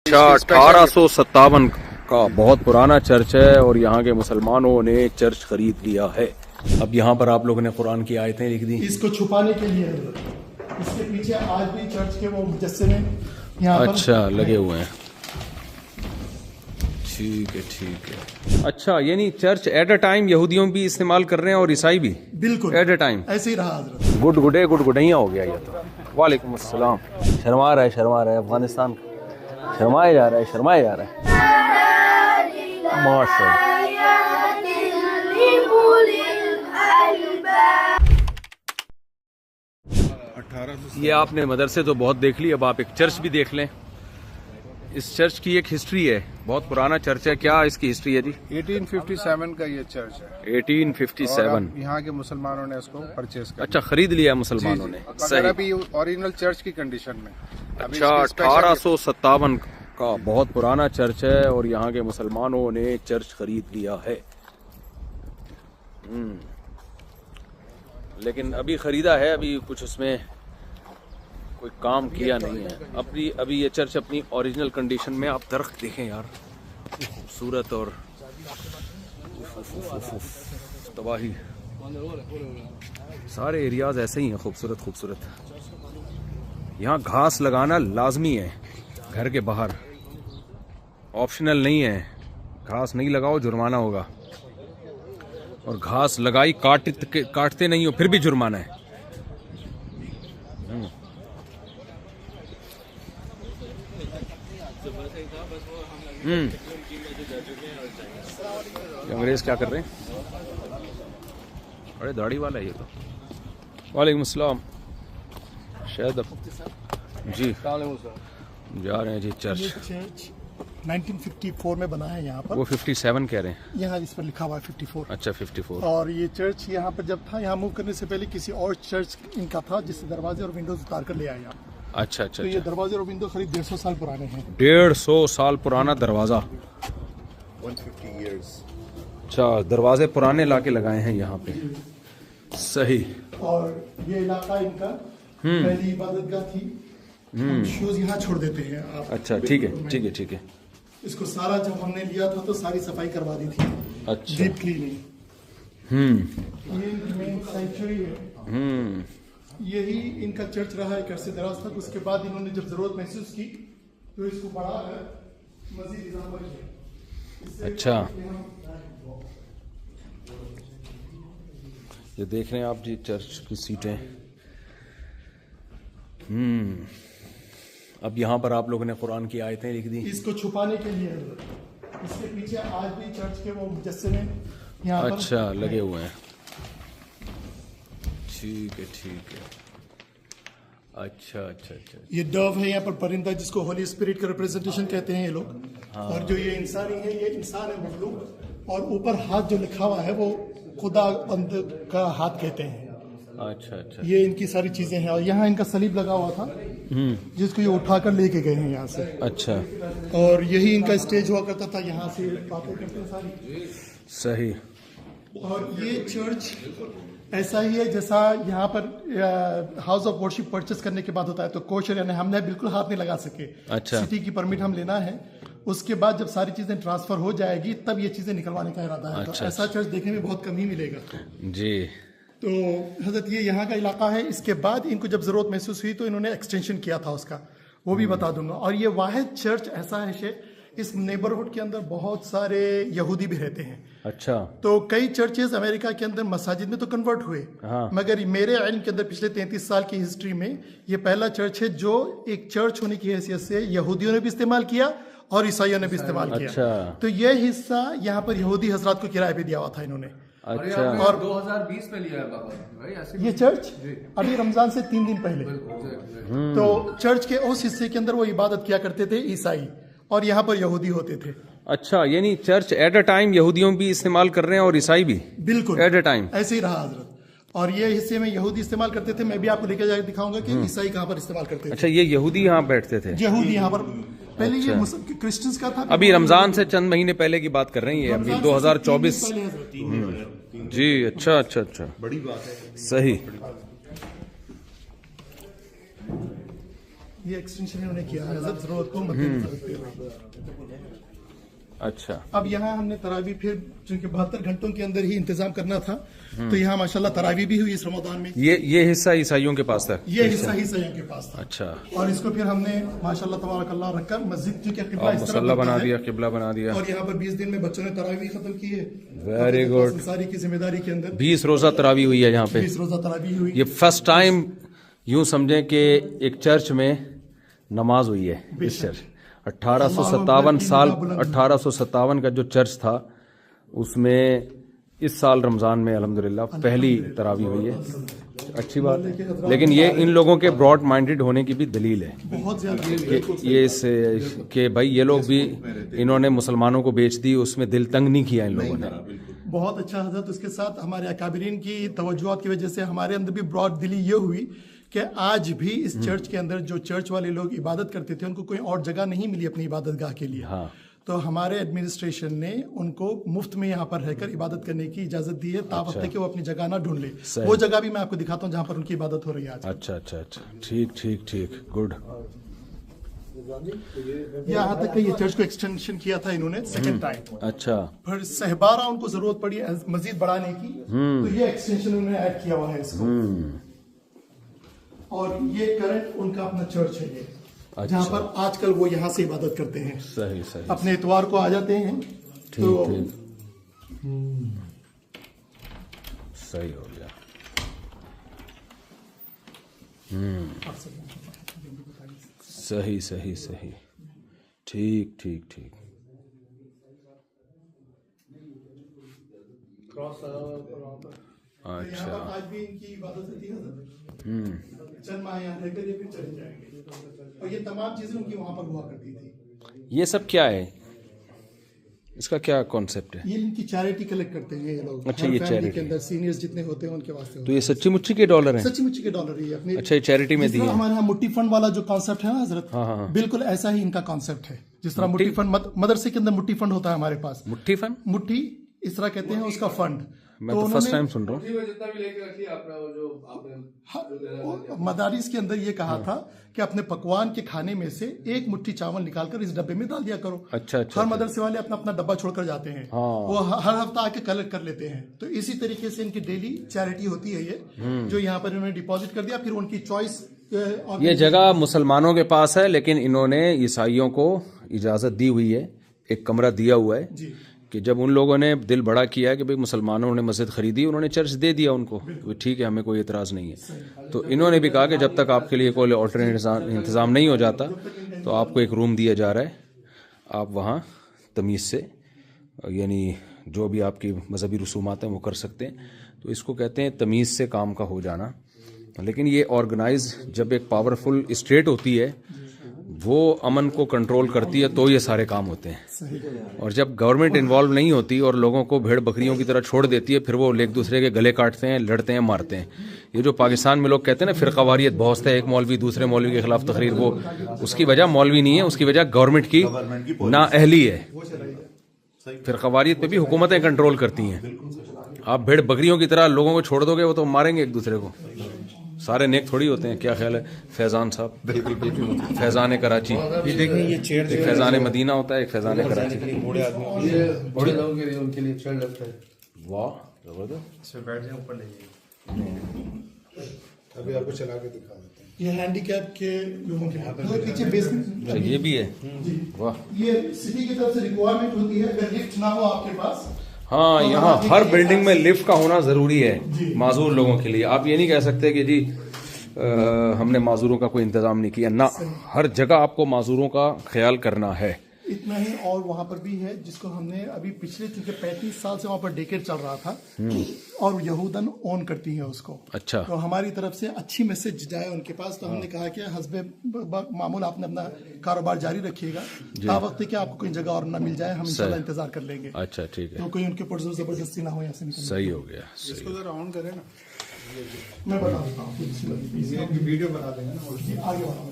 अच्छा 1857 का बहुत पुराना चर्च है और यहाँ के मुसलमानों ने चर्च खरीद लिया है। अब यहाँ पर आप लोगों ने कुरान की आयतें लिख दी इसको छुपाने के लिए। इसके पीछे आज भी चर्च के वो मुजस्समे यहाँ पर अच्छा लगे हुए हैं। ठीक है। अच्छा यानी चर्च एट अ टाइम यहूदियों भी इस्तेमाल कर रहे हैं और ईसाई भी बिल्कुल एट अ टाइम ऐसे ही रहा हजरत। गुडगुडैया हो गया ये तो। वालेकुम अस्सलाम। शर्मा रहा है अफगानिस्तान शर्माया जा रहा है माशाअल्लाह। ये आपने मदरसे तो बहुत देख ली, अब आप एक चर्च भी देख लें। इस चर्च की एक हिस्ट्री है, बहुत पुराना चर्च है। क्या इसकी हिस्ट्री है जी? 1857 का ये चर्च है। 1857 यहाँ के मुसलमानों ने इसको परचेज कर अच्छा खरीद लिया मुसलमानों ने। मगर अभी ओरिजिनल चर्च की कंडीशन में। अच्छा 1857 का बहुत पुराना चर्च है और यहाँ के मुसलमानों ने चर्च खरीद लिया है। लेकिन अभी खरीदा है, अभी कुछ उसमें कोई काम किया नहीं है। अभी ये चर्च अपनी ओरिजिनल कंडीशन में। आप दरख्त देखें यार, खूबसूरत और तबाही। सारे एरियाज ऐसे ही हैं, खूबसूरत। यहाँ घास लगाना लाजमी है घर के बाहर, ऑप्शनल नहीं है। घास नहीं लगाओ जुर्माना होगा, और घास लगाई काटते नहीं हो फिर भी जुर्माना है। अंग्रेज क्या कर रहे हैं? अरे दाढ़ी वाला है ये तो। वालेकुम अस्सलाम। शायद जी जा रहे हैं जी चर्च। ये चर्च 1954 में बना है यहाँ पर। वो 57 कह रहे हैं यहाँ इस पर लिखा हुआ है 54। अच्छा 54। और ये चर्च यहाँ पर जब था, यहाँ मूव करने से पहले किसी और चर्च इनका था जिससे दरवाजे और विंडोज उतार कर ले आए यहाँ। अच्छा तो ये दरवाजे और विंडो करीब 150 साल पुराने हैं। 150 साल पुराना दरवाजा। 150 years। अच्छा दरवाजे पुराने लाके लगाए हैं यहाँ पे। सही। और ये इलाका इनका पहली इबादतगाह थी। शूज यहाँ छोड़ देते हैं आप। अच्छा ठीक है। इसको सारा जब हमने लिया था तो सारी सफाई करवा दी थी। अच्छा डीप क्लीनिंग। ये मेन सेंचुरी है। यही इनका चर्च रहा है अरसे दराज तक। उसके बाद इन्होंने जब जरूरत महसूस की तो इसको बढ़ाकर मजीद इजाफा किया। अच्छा ये देख रहे हैं आप जी चर्च की सीटें। अब यहाँ पर आप लोगों ने कुरान की आयतें लिख दी। इसको छुपाने के लिए। इसके पीछे आज भी चर्च के वो मुजस्समे यहाँ पर अच्छा लगे हुए हैं। ठीक है। अच्छा। ये डव है यहाँ पर परिंदा, जिसको होली स्पिरिट का रिप्रेजेंटेशन कहते हैं ये लोग। और जो ये इंसानी है, ये इंसान है मखलूक। और ऊपर हाथ जो लिखा हुआ है वो खुदा बंद का हाथ कहते हैं। अच्छा ये इनकी सारी चीजें हैं। और यहाँ इनका सलीब लगा हुआ था जिसको ये उठाकर लेके गए हैं यहाँ से। अच्छा और यही इनका स्टेज हुआ करता था, यहाँ से बातें करते हैं सारी। सही। और ये चर्च ऐसा ही है जैसा यहाँ पर हाउस ऑफ वर्शिप परचेस करने के बाद होता है। तो कोशर यानी हमने बिल्कुल हाथ नहीं लगा सके। अच्छा। सिटी की परमिट हम लेना है, उसके बाद जब सारी चीजें ट्रांसफर हो जाएगी तब ये चीजें निकलवाने का इरादा है। अच्छा, तो ऐसा चर्च देखने में बहुत कम ही मिलेगा जी। तो हजरत ये यहाँ का इलाका है। इसके बाद इनको जब जरूरत महसूस हुई तो इन्होंने एक्सटेंशन किया था उसका, वो भी बता दूंगा। और ये वाहिद चर्च ऐसा है शेख, इस नेबरहुड के अंदर बहुत सारे यहूदी भी रहते हैं। अच्छा तो कई चर्चेस अमेरिका के अंदर मसाजिद में तो कन्वर्ट हुए। हाँ। मगर मेरे इल्म के अंदर पिछले 33 साल की हिस्ट्री में ये पहला चर्च है जो एक चर्च होने की हैसियत से यहूदियों ने भी इस्तेमाल किया और ईसाइयों ने भी इस्तेमाल किया। अच्छा। तो ये हिस्सा यहाँ पर यहूदी हजरात को किराए पे दिया हुआ था इन्होंने। अच्छा और 2020 में लिया है बाबा ये चर्च अभी रमजान से 3 दिन पहले। तो चर्च के उस हिस्से के अंदर वो इबादत किया करते थे ईसाई, और यहाँ पर यहूदी होते थे। अच्छा यानी चर्च एट अ टाइम यहूदियों भी इस्तेमाल कर रहे हैं और ईसाई भी बिल्कुल एट अ टाइम ऐसे ही रहा हजरत। और ये हिस्से में यहूदी इस्तेमाल करते थे। मैं भी आपको लेकर जाकर दिखाऊंगा कि ईसाई कहाँ पर इस्तेमाल करते थे। अच्छा ये यहूदी यहाँ बैठते थे। यहूदी यहाँ पर पहले अच्छा। ये क्रिश्चियंस का था। अभी रमजान से चंद महीने पहले की बात कर रहे हैं ये, अभी 2024 जी। अच्छा बड़ी बात है। सही। ये एक्सटेंशन इन्होंने किया है हजरत जरूरत को मद्देनजर रखते हुए। अच्छा, अब यहाँ हमने तरावी फिर चूंकि 72 घंटों के अंदर ही इंतजाम करना था, तो यहाँ माशाल्लाह तरावी भी हुई इस रमजान में। ये हिस्सा ईसाइयों के पास था। ये हिस्सा ही सही के पास था। अच्छा, और इसको फिर हमने माशाल्लाह तबारकल्लाह रखकर मस्जिद जो कि किबला और इस तरफ मुसल्ला बनता बना है, दिया, किबला बना दिया। और यहाँ पर 20 दिन में बच्चों ने तरावी खत्म की है। Very good। अंसारी की जिम्मेदारी के अंदर 20 रोजा तरावी हुई है यहाँ पे। 20 रोजा तरावी हुई। ये फर्स्ट टाइम यूं समझें कि एक चर्च में नमाज हुई है। इस चर्च 1857 का जो चर्च था उसमें इस साल रमजान में अल्हम्दुलिल्लाह पहली तरावी हुई है। अच्छी बात है, लेकिन ये इन लोगों के ब्रॉड माइंडेड होने की भी दलील है बहुत ज्यादा ये इससे कि भाई ये लोग भी इन्होंने मुसलमानों को बेच दी, उसमें दिल तंग नहीं किया इन लोगों ने। बहुत अच्छा हजरत। उसके साथ हमारे अकाबरीन की तवज्जुआत की वजह से हमारे अंदर भी ब्रॉड दिली ये हुई कि आज भी इस चर्च के अंदर जो चर्च वाले लोग इबादत करते थे उनको कोई और जगह नहीं मिली अपनी इबादत गाह के लिए। हाँ। तो हमारे एडमिनिस्ट्रेशन ने उनको मुफ्त में यहाँ पर रहकर इबादत करने की इजाजत दी है, तावक्त है कि वो अपनी जगह ना ढूंढ ले। वो जगह भी मैं आपको दिखाता हूँ जहाँ पर उनकी इबादत हो रही है आज। अच्छा अच्छा अच्छा, ठीक ठीक ठीक, गुड। यहाँ तक कि ये चर्च को एक्सटेंशन किया था इन्होंने सेकंड टाइम। अच्छा, फिर सहबारा उनको जरूरत पड़ी मजीद बढ़ाने की, तो ये एक्सटेंशन उन्होंने ऐड किया हुआ है इसको। और ये करंट उनका अपना चर्च है ये। अच्छा। जहाँ पर आजकल वो यहाँ से इबादत करते हैं। सही सही, अपने इतवार को आ जाते हैं। ठीक तो ठीक, सही हो गया। सही सही सही, ठीक ठीक ठीक। यहाँ अच्छा, पर आज भी इनकी इबादत होती है। चंद माह यहाँ रहकर ये फिर चले जाएंगे। और ये तमाम चीजें उनकी वहाँ पर हुआ करती थी। ये सब क्या है, इसका क्या कॉन्सेप्ट है? ये इनकी चैरिटी कलेक्ट करते हैं ये लोग। अच्छा, हर ये फैमिली charity। के अंदर सीनियर्स जितने होते हैं उनके वास्ते तो ये सच्ची मुच्ची के डॉलर हैं? सच्ची मुच्ची के डॉलर ही अपने। अच्छा, ये चैरिटी में जिस तरह दिए हैं। हमारे यहाँ मुट्ठी फंड वाला जो कॉन्सेप्ट है ना हजरत, हाँ। बिल्कुल ऐसा ही इनका कॉन्सेप्ट है। जिस तरह मुट्ठी फंड मदरसे के अंदर मुट्ठी फंड होता है हमारे पास। मुट्ठी फन? मुट्ठी इस तरह कहते हैं उसका फंड। मैं तो फर्स्ट टाइम सुन रहा हूँ। जितना भी लेके रखिए आपने, वो जो आपने मदारिस के अंदर ये कहा था कि अपने पकवान के खाने में से एक मुट्ठी चावल निकालकर इस डब्बे में डाल दिया करो। अच्छा अच्छा, हर मदरसे वाले अपना अपना डब्बा छोड़कर जाते हैं। वो हर हफ्ता आके कलेक्ट कर लेते हैं। तो इसी तरीके से इनकी डेली चैरिटी होती है ये, जो यहाँ पर इन्होंने डिपॉजिट कर दिया। फिर उनकी चॉइस। ये जगह मुसलमानों के पास है, लेकिन इन्होंने ईसाइयों को इजाजत दी हुई है, एक कमरा दिया हुआ है जी। कि जब उन लोगों ने दिल बड़ा किया कि भाई मुसलमानों ने मस्जिद खरीदी, उन्होंने चर्च दे दिया उनको, तो ठीक है, हमें कोई एतराज़ नहीं है। तो इन्होंने भी कहा कि जब तक आपके लिए कोई ऑल्टरनेट इंतज़ाम नहीं हो जाता तो आपको एक रूम दिया जा रहा है, आप वहाँ तमीज़ से, यानी जो भी आपकी मजहबी रसूमात हैं वो कर सकते हैं। तो इसको कहते हैं तमीज़ से काम का हो जाना। लेकिन ये ऑर्गेनाइज जब एक पावरफुल स्टेट होती है, वो अमन को कंट्रोल करती है, तो ये सारे काम होते हैं। और जब गवर्नमेंट इन्वॉल्व नहीं होती और लोगों को भेड़ बकरियों की तरह छोड़ देती है, फिर वो एक दूसरे के गले काटते हैं, लड़ते हैं, मारते हैं। ये जो पाकिस्तान में लोग कहते हैं ना फ़िरक़ावारियत बहुत है, एक मौलवी दूसरे मौलवी के खिलाफ तकरीर, वो उसकी वजह मौलवी नहीं है, उसकी वजह गवर्नमेंट की नाअहली है। फ़िरक़ावारियत पे भी हुकूमतें कंट्रोल करती हैं। आप भेड़ बकरियों की तरह लोगों को छोड़ दोगे, वो तो मारेंगे एक दूसरे को। सारे नेक थोड़ी होते हैं, क्या ख्याल है फैजान साहब? बिल्कुल बिल्कुल। फैजान कराची, ये देखिए ये चेयर एक फैजान मदीना होता है, एक फैजान कराची। बूढ़े आदमी ये बड़े लोगों के लिए, उनके लिए चेयर लगता है। वाह, जबरदस्त। इसमें बैठ जाए, ऊपर नहीं। अभी आपको चला के दिखा देते हैं। ये हैंडीकैप के लोगों के लिए पीछे बेसमेंट। अच्छा, ये भी है? वाह। ये सिटी की तरफ से रिक्वायरमेंट होती है, अगर लिफ्ट ना हो आपके पास। हाँ, यहाँ हर बिल्डिंग में लिफ्ट का होना जरूरी है माजूर लोगों के लिए। आप ये नहीं कह सकते कि जी हमने माजूरों का कोई इंतजाम नहीं किया ना, हर जगह आपको माजूरों का ख्याल करना है। इतना ही, और वहाँ पर भी है जिसको हमने अभी पिछले चूंकि 35 साल से वहाँ पर डेकेर चल रहा था, और यहूदन ओन करती है उसको। अच्छा। तो हमारी तरफ से अच्छी मैसेज जाए उनके पास, तो हमने कहा कि हस्बे मामूल आपने अपना कारोबार जारी रखिएगा, तावक्त कि आपको कोई जगह और ना मिल जाए, हम इंशाल्लाह इंतजार कर लेंगे। अच्छा, ठीक है, तो कोई उनके ऊपर जबरदस्ती ना हो यहाँ से निकलने। सही हो गया। इसको जरा ऑन करें ना, मैं बता देता हूँ, वीडियो बना देंगे ना। आगे बढ़ा।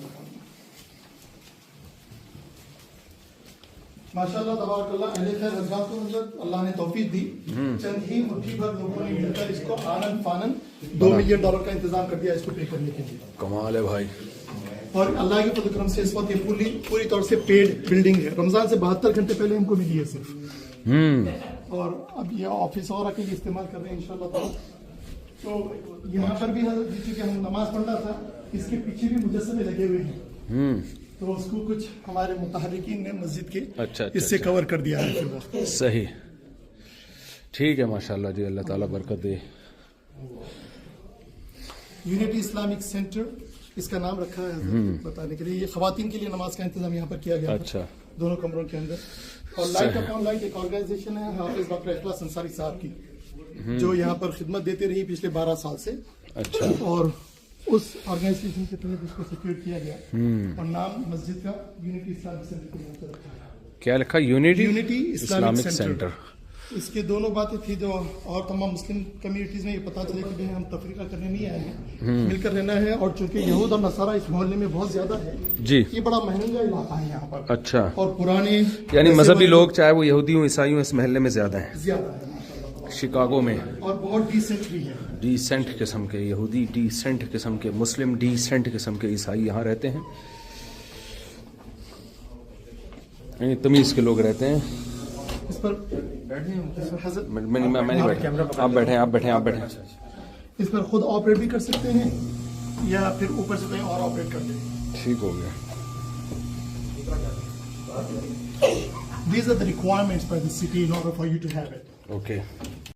माशाल्लाह तबारकल्लाह, अहले खैर रज़ाक़ को मतलब अल्लाह ने तौफीक दी। चंद ही मुट्ठी भर लोगों ने मिलकर इसको आनन फानन $2 मिलियन का इंतजाम कर दिया इसको पे करने के लिए। कमाल है भाई। और अल्लाह के फजल करम से इस वक्त ये पूरी तौर से पेड बिल्डिंग है। रमजान से 72 घंटे पहले हमको मिली है सिर्फ। और अब ये ऑफिस और के लिए इस्तेमाल कर रहे हैं इंशाल्लाह ताला। तो यहाँ पर भी चूंकि हम नमाज पढ़ना था, इसके पीछे भी मुजस्समे लगे हुए हैं। तो उसको कुछ हमारे मुतहर्रिकीन ने मस्जिद के अच्छा, इससे कवर कर दिया है फिर वक्त। सही, ठीक है, माशाल्लाह जी, अल्लाह ताला बरकत दे। यूनिटी इस्लामिक सेंटर इसका नाम रखा है बताने के लिए। ये खवातीन के लिए नमाज का इंतजाम यहाँ पर किया गया था, अच्छा, दोनों कमरों के अंदर। और लाइट अपॉन लाइट एक ऑर्गेनाइजेशन है हाफिज डॉक्टर इखलास अंसारी साहब की, जो यहाँ पर खिदमत देते रही पिछले 12 साल से। अच्छा, और उस ऑर्गेनाइजेशन के तहत इसको सिक्योर किया गया और नाम मस्जिद का यूनिटी इस्लामिक सेंटर के नाम से रखा है। क्या लिखा? Unity Islamic centre. इसके दोनों बातें थी जो और तमाम मुस्लिम कम्युनिटीज में ये पता चले कि भाई हम तफरीका करने नहीं आए हैं, मिलकर रहना है। और चूंकि यहूद और नसारा इस मोहल्ले में बहुत ज्यादा है जी, ये बड़ा महंगा इलाका है यहाँ पर। अच्छा, और पुराने यानी मजहबी लोग चाहे वो यहूदी हो ईसाई हो, इस महल्ले में ज्यादा है, ज्यादा है माशाल्लाह। शिकागो में। और बहुत डिसेंट भी है, डिसेंट किस्म के यहूदी, डिसेंट किस्म के मुस्लिम, डिसेंट किस्म के ईसाई यहाँ रहते हैं, यानी तमीज के लोग रहते हैं। इस पर मैं नहीं बैठा, आप बैठे। इस पर खुद ऑपरेट भी कर सकते हैं या फिर ऊपर से कहीं और ऑपरेट कर दें। ठीक हो गया। These are the requirements by the city in order for you to have it. Okay.